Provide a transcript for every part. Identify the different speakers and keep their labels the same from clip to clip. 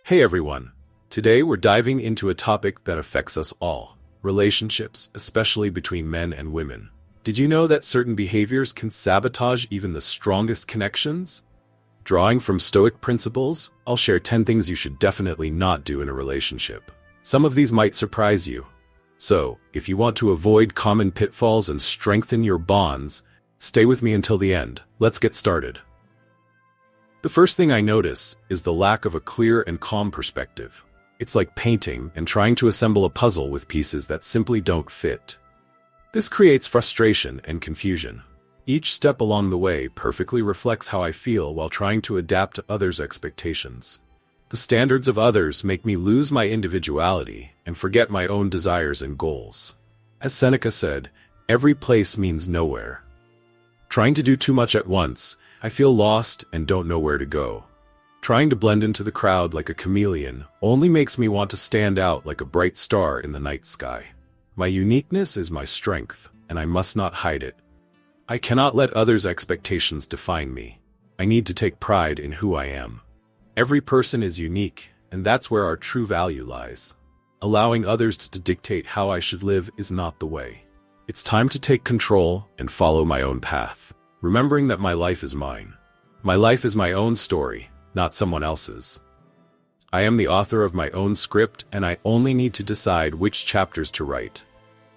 Speaker 1: Hey everyone! Today we're diving into a topic that affects us all: relationships, especially between men and women. Did you know that certain behaviors can sabotage even the strongest connections? Drawing from Stoic principles, I'll share 10 things you should definitely not do in a relationship. Some of these might surprise you. So, if you want to avoid common pitfalls and strengthen your bonds, stay with me until the end. Let's get started. The first thing I notice is the lack of a clear and calm perspective. It's like painting and trying to assemble a puzzle with pieces that simply don't fit. This creates frustration and confusion. Each step along the way perfectly reflects how I feel while trying to adapt to others' expectations. The standards of others make me lose my individuality and forget my own desires and goals. As Seneca said, every place means nowhere. Trying to do too much at once, I feel lost and don't know where to go. Trying to blend into the crowd like a chameleon only makes me want to stand out like a bright star in the night sky. My uniqueness is my strength, and I must not hide it. I cannot let others' expectations define me. I need to take pride in who I am. Every person is unique, and that's where our true value lies. Allowing others to dictate how I should live is not the way. It's time to take control and follow my own path, remembering that my life is mine. My life is my own story, not someone else's. I am the author of my own script, and I only need to decide which chapters to write.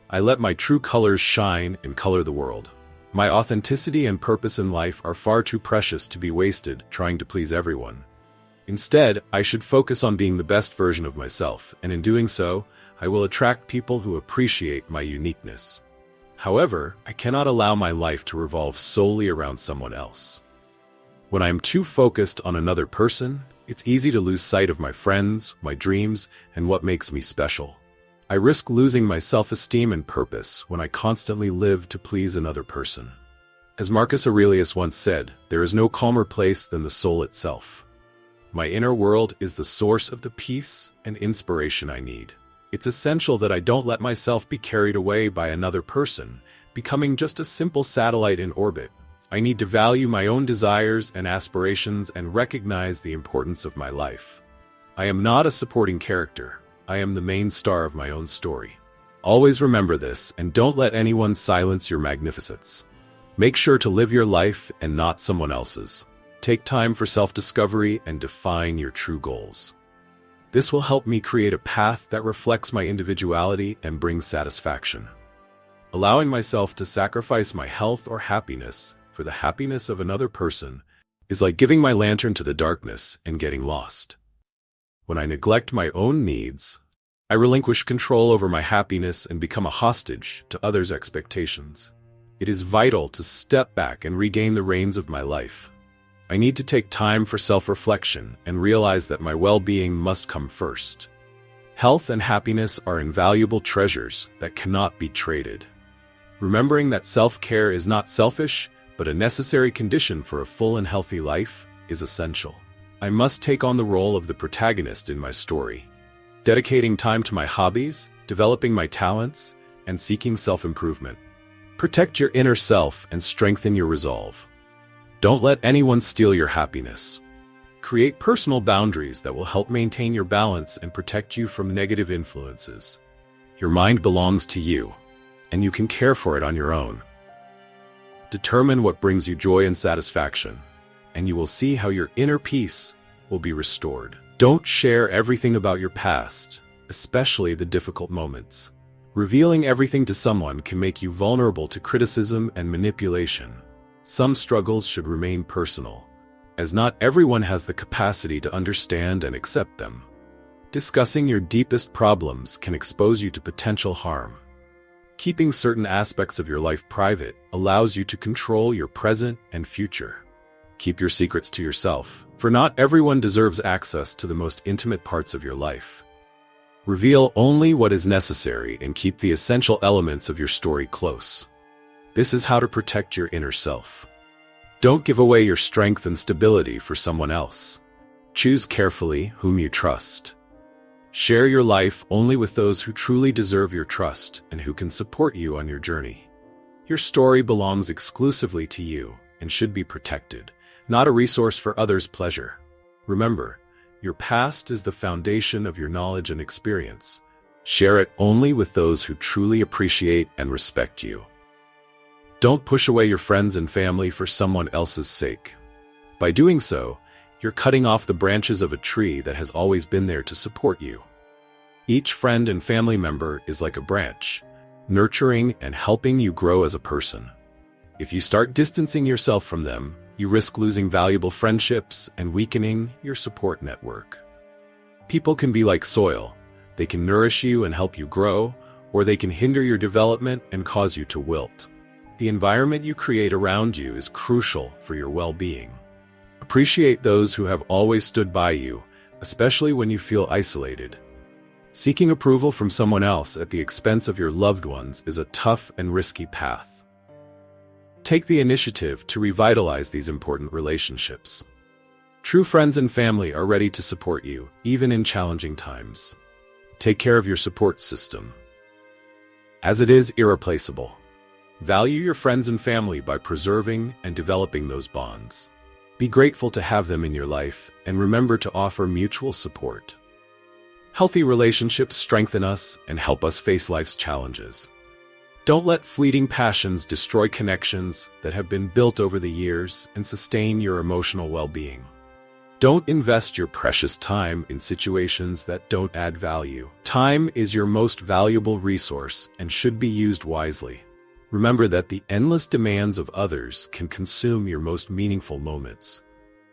Speaker 1: I let my true colors shine and color the world. My authenticity and purpose in life are far too precious to be wasted trying to please everyone. Instead, I should focus on being the best version of myself, and in doing so, I will attract people who appreciate my uniqueness. However, I cannot allow my life to revolve solely around someone else. When I am too focused on another person, it's easy to lose sight of my friends, my dreams, and what makes me special. I risk losing my self-esteem and purpose when I constantly live to please another person. As Marcus Aurelius once said, there is no calmer place than the soul itself. My inner world is the source of the peace and inspiration I need. It's essential that I don't let myself be carried away by another person, becoming just a simple satellite in orbit. I need to value my own desires and aspirations and recognize the importance of my life. I am not a supporting character. I am the main star of my own story. Always remember this, and don't let anyone silence your magnificence. Make sure to live your life and not someone else's. Take time for self-discovery and define your true goals. This will help me create a path that reflects my individuality and brings satisfaction. Allowing myself to sacrifice my health or happiness for the happiness of another person is like giving my lantern to the darkness and getting lost. When I neglect my own needs, I relinquish control over my happiness and become a hostage to others' expectations. It is vital to step back and regain the reins of my life. I need to take time for self-reflection and realize that my well-being must come first. Health and happiness are invaluable treasures that cannot be traded. Remembering that self-care is not selfish, but a necessary condition for a full and healthy life, is essential. I must take on the role of the protagonist in my story, dedicating time to my hobbies, developing my talents, and seeking self-improvement. Protect your inner self and strengthen your resolve. Don't let anyone steal your happiness. Create personal boundaries that will help maintain your balance and protect you from negative influences. Your mind belongs to you, and you can care for it on your own. Determine what brings you joy and satisfaction, and you will see how your inner peace will be restored. Don't share everything about your past, especially the difficult moments. Revealing everything to someone can make you vulnerable to criticism and manipulation. Some struggles should remain personal, as not everyone has the capacity to understand and accept them. Discussing your deepest problems can expose you to potential harm. Keeping certain aspects of your life private allows you to control your present and future. Keep your secrets to yourself, for not everyone deserves access to the most intimate parts of your life. Reveal only what is necessary and keep the essential elements of your story close. This is how to protect your inner self. Don't give away your strength and stability for someone else. Choose carefully whom you trust. Share your life only with those who truly deserve your trust and who can support you on your journey. Your story belongs exclusively to you and should be protected, not a resource for others' pleasure. Remember, Your past is the foundation of your knowledge and experience. Share it only with those who truly appreciate and respect you. Don't push away your friends and family for someone else's sake. By doing so, you're cutting off the branches of a tree that has always been there to support you. Each friend and family member is like a branch, nurturing and helping you grow as a person. If you start distancing yourself from them, you risk losing valuable friendships and weakening your support network. People can be like soil. They can nourish you and help you grow, or they can hinder your development and cause you to wilt. The environment you create around you is crucial for your well-being. Appreciate those who have always stood by you, especially when you feel isolated. Seeking approval from someone else at the expense of your loved ones is a tough and risky path. Take the initiative to revitalize these important relationships. True friends and family are ready to support you, even in challenging times. Take care of your support system, as it is irreplaceable. Value your friends and family by preserving and developing those bonds. Be grateful to have them in your life, and remember to offer mutual support. Healthy relationships strengthen us and help us face life's challenges. Don't let fleeting passions destroy connections that have been built over the years and sustain your emotional well-being. Don't invest your precious time in situations that don't add value. Time is your most valuable resource and should be used wisely. Remember that the endless demands of others can consume your most meaningful moments.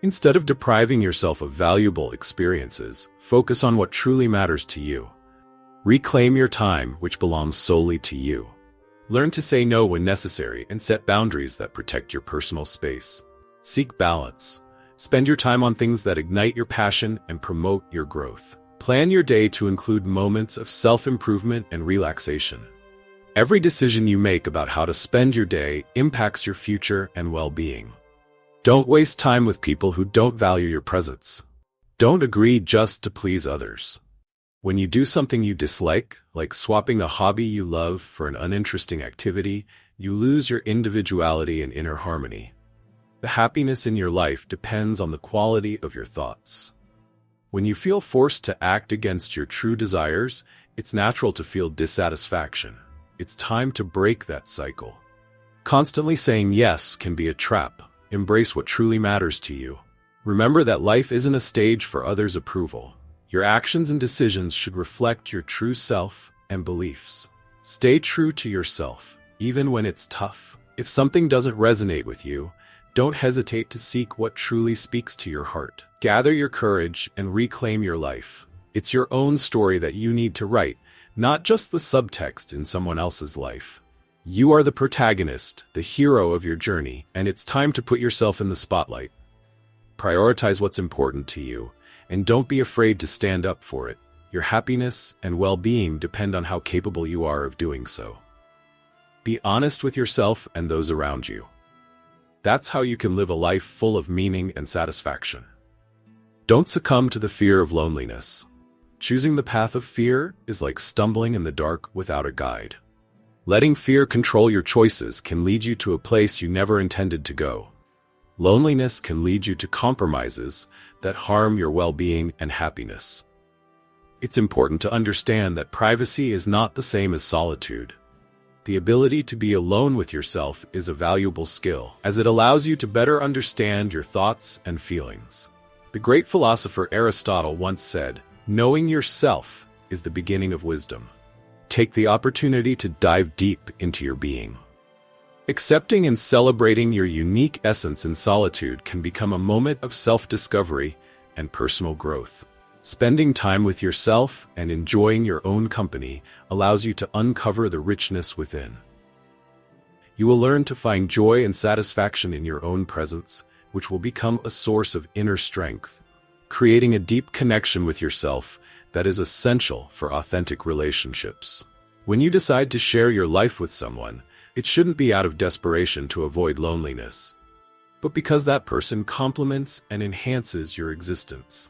Speaker 1: Instead of depriving yourself of valuable experiences, focus on what truly matters to you. Reclaim your time, which belongs solely to you. Learn to say no when necessary and set boundaries that protect your personal space. Seek balance. Spend your time on things that ignite your passion and promote your growth. Plan your day to include moments of self-improvement and relaxation. Every decision you make about how to spend your day impacts your future and well-being. Don't waste time with people who don't value your presence. Don't agree just to please others. When you do something you dislike, like swapping a hobby you love for an uninteresting activity, you lose your individuality and inner harmony. The happiness in your life depends on the quality of your thoughts. When you feel forced to act against your true desires, it's natural to feel dissatisfaction. It's time to break that cycle. Constantly saying yes can be a trap. Embrace what truly matters to you. Remember that life isn't a stage for others' approval. Your actions and decisions should reflect your true self and beliefs. Stay true to yourself, even when it's tough. If something doesn't resonate with you, don't hesitate to seek what truly speaks to your heart. Gather your courage and reclaim your life. It's your own story that you need to write, not just the subtext in someone else's life. You are the protagonist, the hero of your journey, and it's time to put yourself in the spotlight. Prioritize what's important to you, and don't be afraid to stand up for it. Your happiness and well-being depend on how capable you are of doing so. Be honest with yourself and those around you. That's how you can live a life full of meaning and satisfaction. Don't succumb to the fear of loneliness. Choosing the path of fear is like stumbling in the dark without a guide. Letting fear control your choices can lead you to a place you never intended to go. Loneliness can lead you to compromises that harm your well-being and happiness. It's important to understand that privacy is not the same as solitude. The ability to be alone with yourself is a valuable skill, as it allows you to better understand your thoughts and feelings. The great philosopher Aristotle once said, "Knowing yourself is the beginning of wisdom." Take the opportunity to dive deep into your being. Accepting and celebrating your unique essence in solitude can become a moment of self-discovery and personal growth. Spending time with yourself and enjoying your own company allows you to uncover the richness within. You will learn to find joy and satisfaction in your own presence, which will become a source of inner strength, creating a deep connection with yourself that is essential for authentic relationships. When you decide to share your life with someone, it shouldn't be out of desperation to avoid loneliness, but because that person complements and enhances your existence.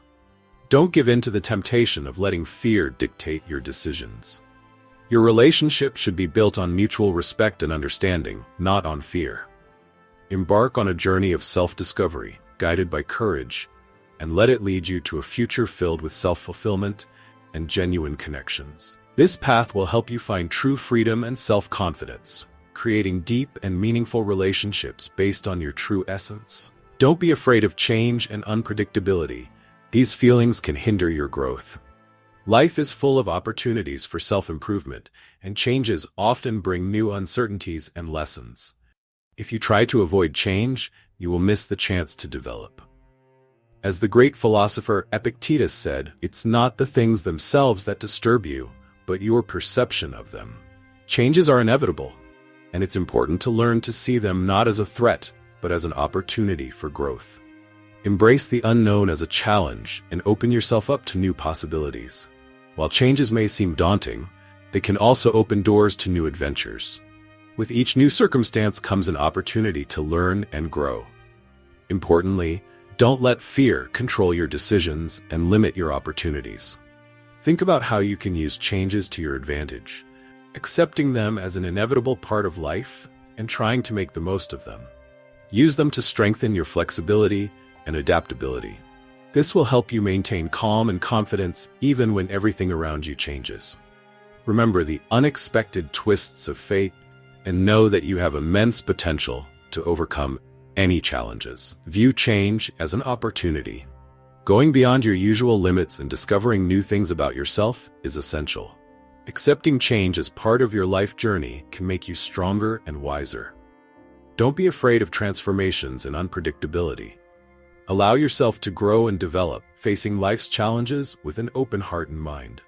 Speaker 1: Don't give in to the temptation of letting fear dictate your decisions. Your relationship should be built on mutual respect and understanding, not on fear. Embark on a journey of self-discovery, guided by courage, and let it lead you to a future filled with self-fulfillment and genuine connections. This path will help you find true freedom and self-confidence, creating deep and meaningful relationships based on your true essence. Don't be afraid of change and unpredictability. These feelings can hinder your growth. Life is full of opportunities for self-improvement, and changes often bring new uncertainties and lessons. If you try to avoid change, you will miss the chance to develop. As the great philosopher Epictetus said, "It's not the things themselves that disturb you, but your perception of them." Changes are inevitable, and it's important to learn to see them not as a threat, but as an opportunity for growth. Embrace the unknown as a challenge and open yourself up to new possibilities. While changes may seem daunting, they can also open doors to new adventures. With each new circumstance comes an opportunity to learn and grow. Importantly, don't let fear control your decisions and limit your opportunities. Think about how you can use changes to your advantage, accepting them as an inevitable part of life and trying to make the most of them. Use them to strengthen your flexibility and adaptability. This will help you maintain calm and confidence even when everything around you changes. Remember the unexpected twists of fate and know that you have immense potential to overcome any challenges. View change as an opportunity. Going beyond your usual limits and discovering new things about yourself is essential. Accepting change as part of your life journey can make you stronger and wiser. Don't be afraid of transformations and unpredictability. Allow yourself to grow and develop, facing life's challenges with an open heart and mind.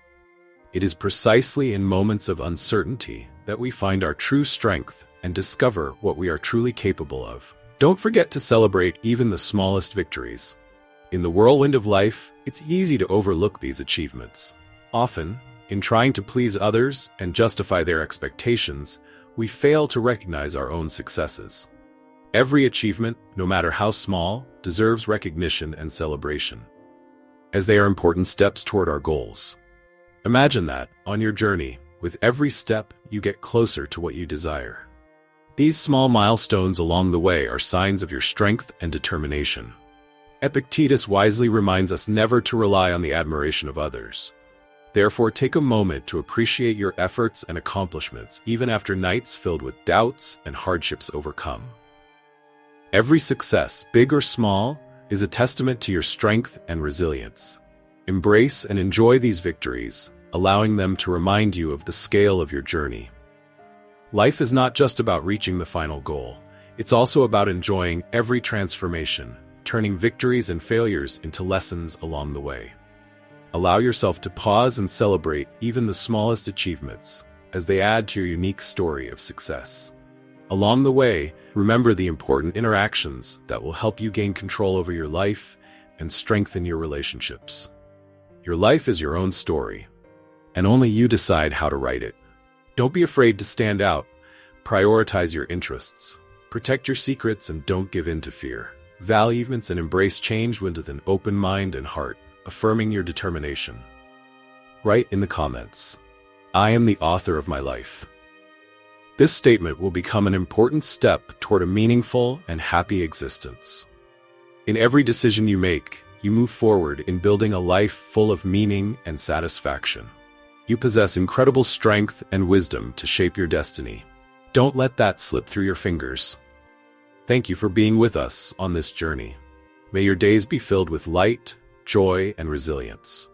Speaker 1: It is precisely in moments of uncertainty that we find our true strength and discover what we are truly capable of. Don't forget to celebrate even the smallest victories. In the whirlwind of life, it's easy to overlook these achievements. Often, in trying to please others and justify their expectations, we fail to recognize our own successes. Every achievement, no matter how small, deserves recognition and celebration, as they are important steps toward our goals. Imagine that, on your journey, with every step, you get closer to what you desire. These small milestones along the way are signs of your strength and determination. Epictetus wisely reminds us never to rely on the admiration of others. Therefore, take a moment to appreciate your efforts and accomplishments, even after nights filled with doubts and hardships overcome. Every success, big or small, is a testament to your strength and resilience. Embrace and enjoy these victories, allowing them to remind you of the scale of your journey. Life is not just about reaching the final goal. It's also about enjoying every transformation, turning victories and failures into lessons along the way. Allow yourself to pause and celebrate even the smallest achievements, as they add to your unique story of success. Along the way, remember the important interactions that will help you gain control over your life and strengthen your relationships. Your life is your own story, and only you decide how to write it. Don't be afraid to stand out. Prioritize your interests. Protect your secrets and don't give in to fear. Value and embrace change with an open mind and heart, affirming your determination. Write in the comments, "I am the author of my life." This statement will become an important step toward a meaningful and happy existence. In every decision you make, you move forward in building a life full of meaning and satisfaction. You possess incredible strength and wisdom to shape your destiny. Don't let that slip through your fingers. Thank you for being with us on this journey. May your days be filled with light, joy, and resilience.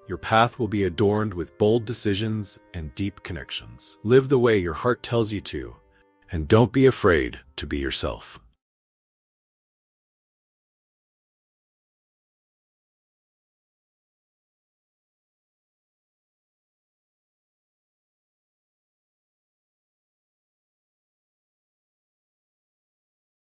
Speaker 1: Your path will be adorned with bold decisions and deep connections. Live the way your heart tells you to, and don't be afraid to be yourself.